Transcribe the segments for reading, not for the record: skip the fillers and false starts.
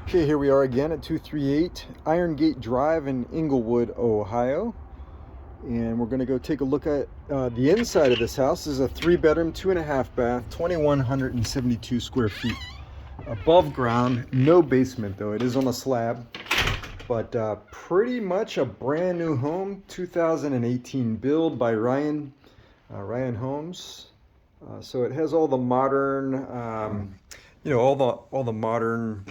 Okay, here we are again at 238 Irongate Drive in Inglewood, Ohio. And we're going to go take a look at the inside of this house. This is a 3-bedroom, 2.5 bath, 2,172 square feet. Above ground, no basement though. It is on a slab, but pretty much a brand new home, 2018 build by Ryan Homes. So it has all the modern, all the modern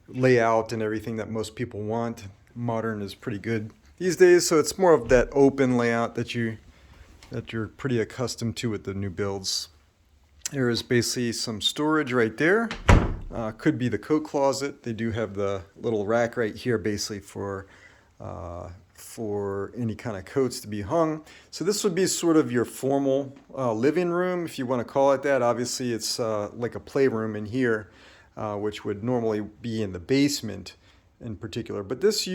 layout and everything that most people want. Modern is pretty good these days, so it's more of that open layout that you're pretty accustomed to with the new builds. There is basically some storage right there. Could be the coat closet. They do have the little rack right here, basically for any kind of coats to be hung. So this would be sort of your formal living room, if you want to call it that. Obviously, it's like a playroom in here, which would normally be in the basement in particular. But this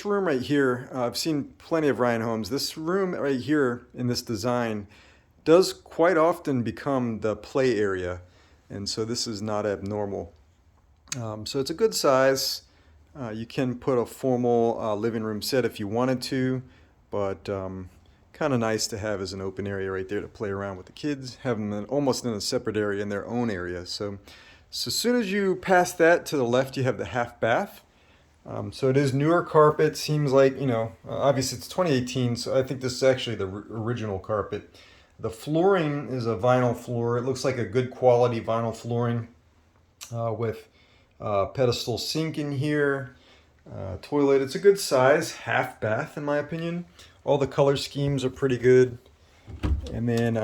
room right here, I've seen plenty of Ryan homes. This room right here in this design does quite often become the play area, and so this is not abnormal. So it's a good size. You can put a formal living room set if you wanted to, but kind of nice to have as an open area right there to play around with the kids, have them almost in a separate area in their own area. So as soon as you pass that, to the left you have the half bath. So it is newer carpet. Seems like, obviously it's 2018, so I think this is actually the original carpet. The flooring is a vinyl floor. It looks like a good quality vinyl flooring with pedestal sink in here, toilet. It's a good size half bath in my opinion. All the color schemes are pretty good. And then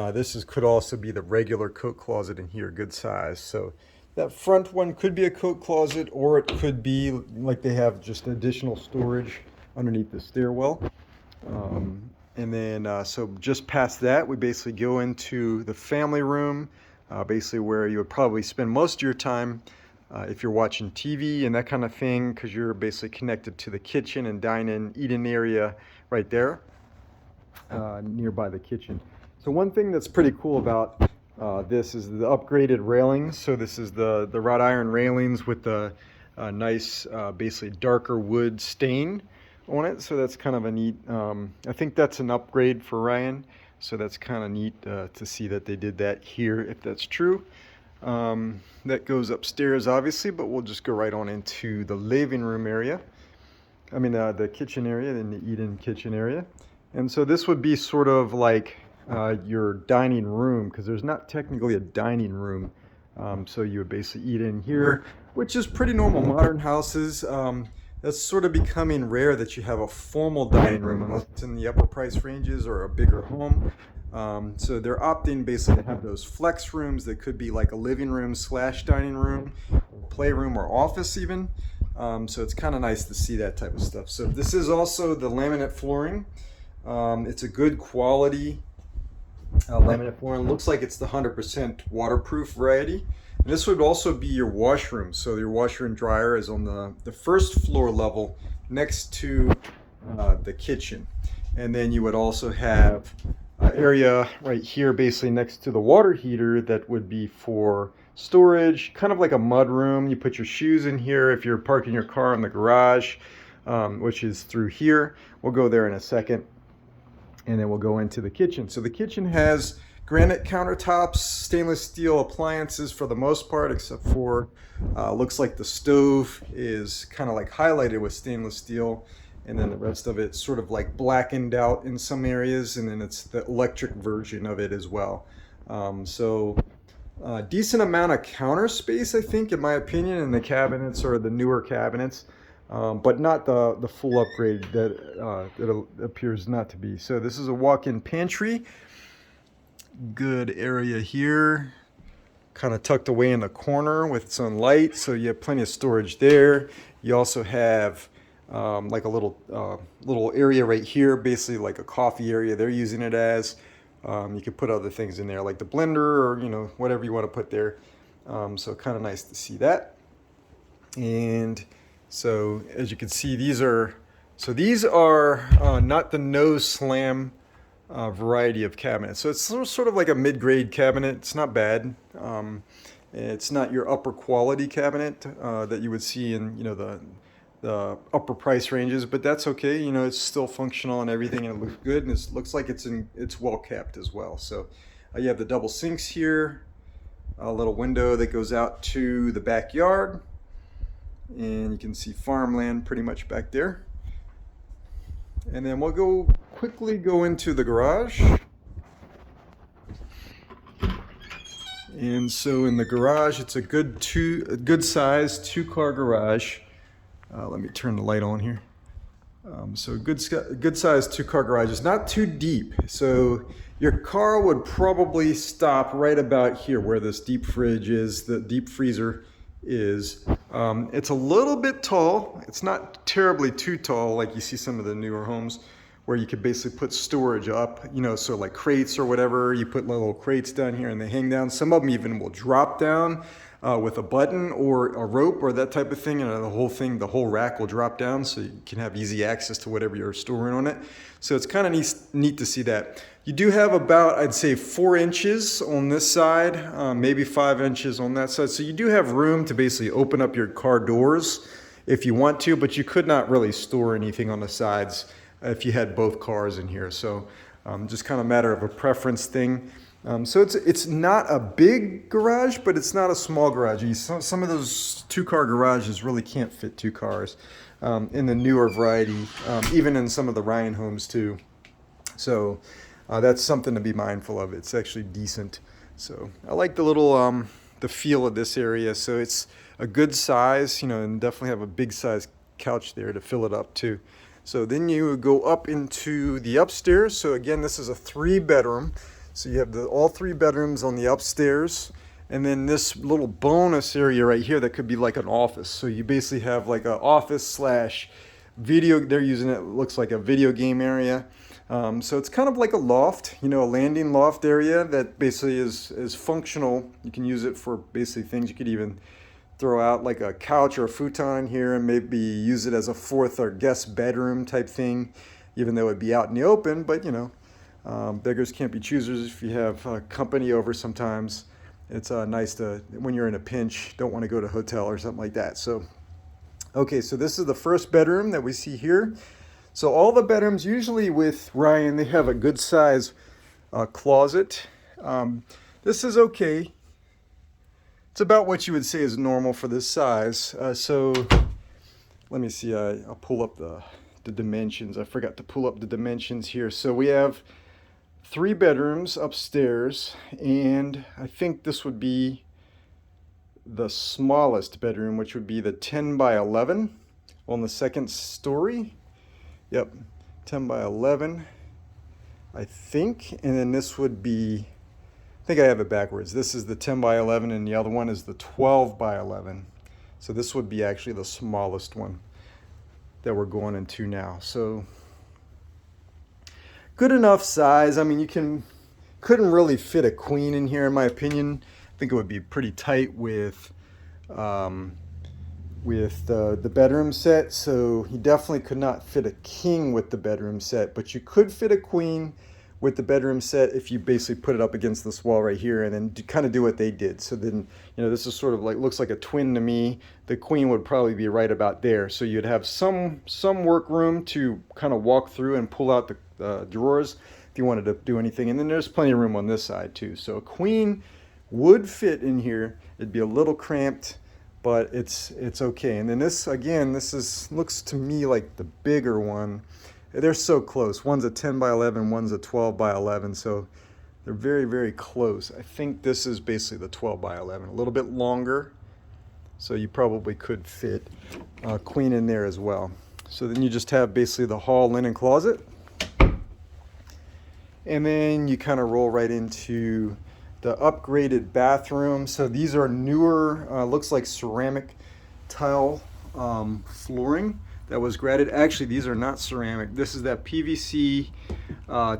could also be the regular coat closet in here, good size. So that front one could be a coat closet, or it could be like they have just additional storage underneath the stairwell. And then so just past that, we basically go into the family room, basically where you would probably spend most of your time if you're watching TV and that kind of thing, because you're basically connected to the kitchen and dine-in, eat-in area right there, nearby the kitchen. So one thing that's pretty cool about this is the upgraded railings. So this is the wrought iron railings with the nice, basically darker wood stain on it. So that's kind of a neat, I think that's an upgrade for Ryan. So that's kind of neat to see that they did that here, if that's true. That goes upstairs, obviously, but we'll just go right on into the living room area. I mean, the kitchen area, and the eat-in kitchen area. And so this would be sort of like your dining room, because there's not technically a dining room. So you would basically eat in here, which is pretty normal. Modern houses, that's sort of becoming rare that you have a formal dining room unless it's in the upper price ranges or a bigger home. So they're opting basically to have those flex rooms that could be like a living room / dining room, playroom, or office even. So it's kind of nice to see that type of stuff. So this is also the laminate flooring. It's a good quality laminate flooring. Looks like it's the 100% waterproof variety. And this would also be your washroom. So your washer and dryer is on the first floor level next to the kitchen. And then you would also have area right here basically next to the water heater that would be for storage, kind of like a mud room. You put your shoes in here if you're parking your car in the garage, which is through here. We'll go there in a second. And then we'll go into the kitchen. So the kitchen has granite countertops, stainless steel appliances for the most part, except for looks like the stove is kind of like highlighted with stainless steel, and then the rest of it's sort of like blackened out in some areas, and then it's the electric version of it as well. So decent amount of counter space, I think, in my opinion, in the cabinets or the newer cabinets. But not the full upgrade that it appears not to be. So this is a walk-in pantry. Good area here, kind of tucked away in the corner with some light, so you have plenty of storage there. You also have like a little area right here, basically like a coffee area they're using it as. You could put other things in there like the blender or whatever you want to put there. So kind of nice to see that. And so as you can see, these are not the no slam variety of cabinets. So it's sort of like a mid-grade cabinet. It's not bad. It's not your upper quality cabinet that you would see in, the upper price ranges, but that's okay. It's still functional and everything, and it looks good, and it looks like it's well kept as well. So you have the double sinks here, a little window that goes out to the backyard, and you can see farmland pretty much back there. And then we'll quickly go into the garage. And so in the garage, it's a good size 2-car garage. Let me turn the light on here. So good size 2-car garage. It's not too deep. So your car would probably stop right about here where this deep fridge is, the deep freezer is. It's a little bit tall. It's not terribly too tall like you see some of the newer homes where you could basically put storage up, so like crates or whatever. You put little crates down here and they hang down. Some of them even will drop down with a button or a rope or that type of thing, and the whole rack will drop down so you can have easy access to whatever you're storing on it. So it's kind of neat to see that. You do have about, I'd say, 4 inches on this side, maybe 5 inches on that side. So you do have room to basically open up your car doors if you want to, but you could not really store anything on the sides if you had both cars in here. So just kind of a matter of a preference thing. So it's not a big garage, but it's not a small garage. Some of those 2-car garages really can't fit 2 cars in the newer variety, even in some of the Ryan homes too. So that's something to be mindful of. It's actually decent. So I like the little the feel of this area. So it's a good size, and definitely have a big size couch there to fill it up too. So then you go up into the upstairs. So again, this is a 3-bedroom. So you have all 3 bedrooms on the upstairs, and then this little bonus area right here that could be like an office. So you basically have like an office / video. They're using it, looks like a video game area. So it's kind of like a loft, a landing loft area that basically is functional. You can use it for basically things. You could even throw out like a couch or a futon here and maybe use it as a 4th or guest bedroom type thing, even though it'd be out in the open. But beggars can't be choosers. If you have company over sometimes, it's nice to, when you're in a pinch, don't want to go to a hotel or something like that. So okay, so this is the first bedroom that we see here. So all the bedrooms, usually with Ryan, they have a good size closet. This is okay. It's about what you would say is normal for this size. So let me see, I'll pull up the dimensions. I forgot to pull up the dimensions here. So we have 3 bedrooms upstairs, and I think this would be the smallest bedroom, which would be the 10 by 11 on the 2nd story. Yep, 10 by 11, I think. And then this would be, I think I have it backwards. This is the 10 by 11 and the other one is the 12 by 11. So this would be actually the smallest one that we're going into now. So good enough size. I mean, couldn't really fit a queen in here in my opinion. I think it would be pretty tight with the bedroom set. So you definitely could not fit a king with the bedroom set, but you could fit a queen with the bedroom set if you basically put it up against this wall right here and then kind of do what they did. So then, this is sort of like, looks like a twin to me. The queen would probably be right about there. So you'd have some work room to kind of walk through and pull out the drawers if you wanted to do anything. And then there's plenty of room on this side too. So a queen would fit in here. It'd be a little cramped, but it's okay. And then this, again, looks to me like the bigger one. They're so close. One's a 10 by 11, one's a 12 by 11. So they're very, very close. I think this is basically the 12 by 11, a little bit longer. So you probably could fit a queen in there as well. So then you just have basically the hall linen closet. And then you kind of roll right into the upgraded bathroom. So these are newer, looks like ceramic tile flooring that was graded. Actually, these are not ceramic. This is that PVC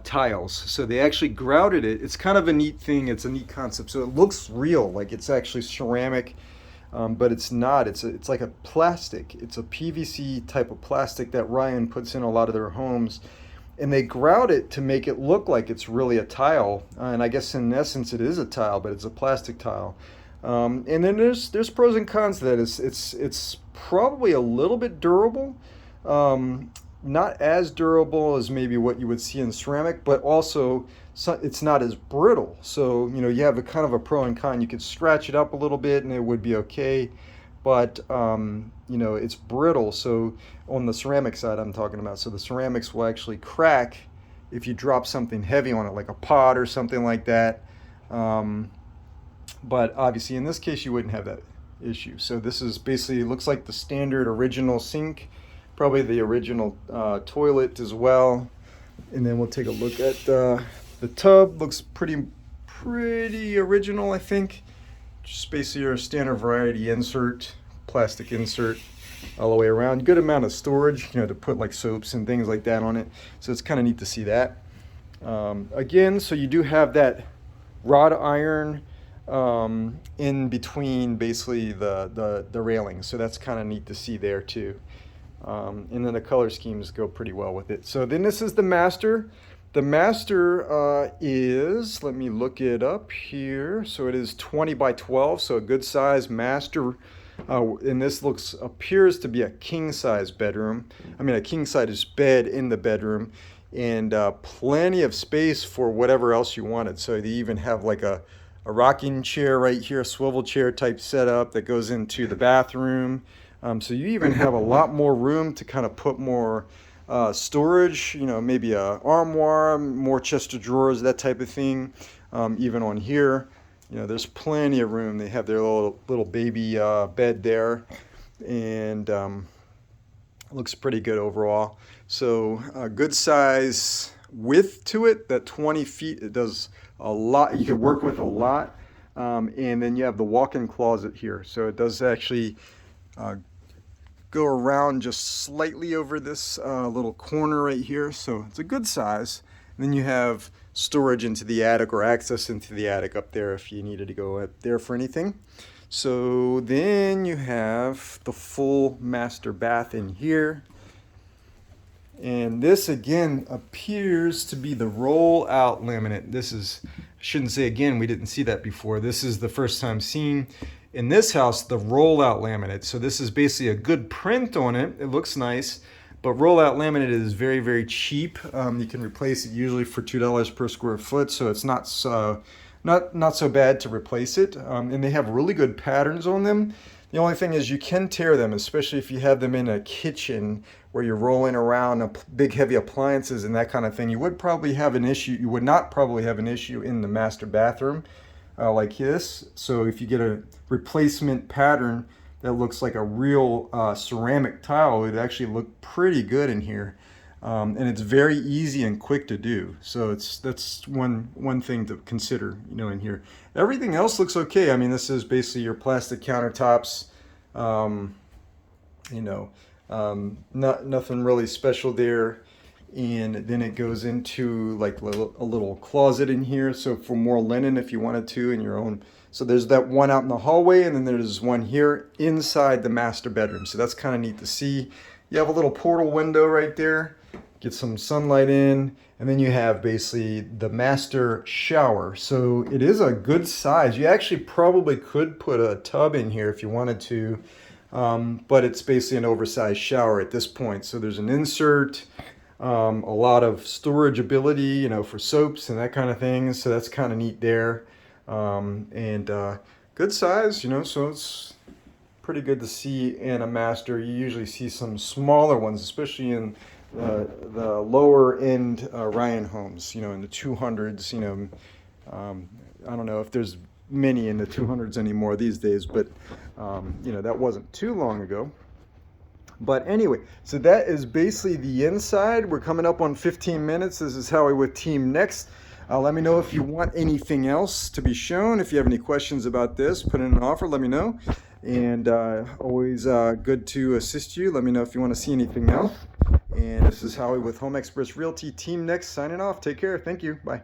tiles. So they actually grouted it. It's kind of a neat thing. It's a neat concept. So it looks real, like it's actually ceramic, but it's not. It's like a plastic. It's a PVC type of plastic that Ryan puts in a lot of their homes. And they grout it to make it look like it's really a tile. And I guess in essence it is a tile, but it's a plastic tile. And then there's pros and cons to that. It's probably a little bit durable, not as durable as maybe what you would see in ceramic, but also it's not as brittle. So you have a kind of a pro and con. You could scratch it up a little bit and it would be okay, but it's brittle. So on the ceramic side, I'm talking about. So the ceramics will actually crack if you drop something heavy on it, like a pot or something like that. But obviously in this case you wouldn't have that issue. So this is basically, it looks like the standard original sink, probably the original toilet as well. And then we'll take a look at the tub. Looks pretty original, I think. Just basically your standard variety insert, plastic insert all the way around. Good amount of storage, to put like soaps and things like that on it. So it's kind of neat to see that. Again, so you do have that wrought iron in between basically the railings. So that's kind of neat to see there too. And then the color schemes go pretty well with it. So then this is the master. The master is, let me look it up here. So it is 20 by 12, so a good size master. And this appears to be a king size bedroom. I mean, a king size bed in the bedroom, and plenty of space for whatever else you wanted. So they even have like a rocking chair right here, a swivel chair type setup that goes into the bathroom. So you even have a lot more room to kind of put more storage, maybe a armoire, more chest of drawers, that type of thing. Even on here, there's plenty of room. They have their little baby bed there, and looks pretty good overall. So good size width to it. That 20 feet, it does a lot. You can work with a lot. And then you have the walk-in closet here. So it does actually go around just slightly over this little corner right here. So it's a good size. And then you have storage into the attic, or access into the attic up there if you needed to go up there for anything. So then you have the full master bath in here. And this again appears to be the roll out laminate. This is, I shouldn't say again, we didn't see that before. This is the first time seeing in this house the roll out laminate. So this is basically a good print on it. It looks nice, but roll out laminate is very, very cheap. You can replace it usually for $2 per square foot. So it's not so bad to replace it. And they have really good patterns on them. The only thing is you can tear them, especially if you have them in a kitchen where you're rolling around big heavy appliances and that kind of thing. You would probably have an issue. You would not probably have an issue in the master bathroom like this. So if you get a replacement pattern that looks like a real ceramic tile, it would actually look pretty good in here. And it's very easy and quick to do. So that's one thing to consider, in here. Everything else looks okay. I mean, this is basically your plastic countertops. Nothing really special there. And then it goes into like a little closet in here. So for more linen if you wanted to in your own. So there's that one out in the hallway, and then there's one here inside the master bedroom. So that's kind of neat to see. You have a little portal window right there. Get some sunlight in, and then you have basically the master shower. So it is a good size. You actually probably could put a tub in here if you wanted to, but it's basically an oversized shower at this point. So there's an insert, a lot of storage ability, for soaps and that kind of thing. So that's kind of neat there, and good size, so it's pretty good to see in a master. You usually see some smaller ones, especially in the lower end Ryan homes, in the 200s. I don't know if there's many in the 200s anymore these days, but that wasn't too long ago. But anyway, so that is basically the inside. We're coming up on 15 minutes. This is Howie with Team Next. Let me know if you want anything else to be shown. If you have any questions about this, put in an offer, let me know. And always good to assist you. Let me know if you want to see anything else. And this is Howie with Home Express Realty. Team Next signing off. Take care. Thank you. Bye.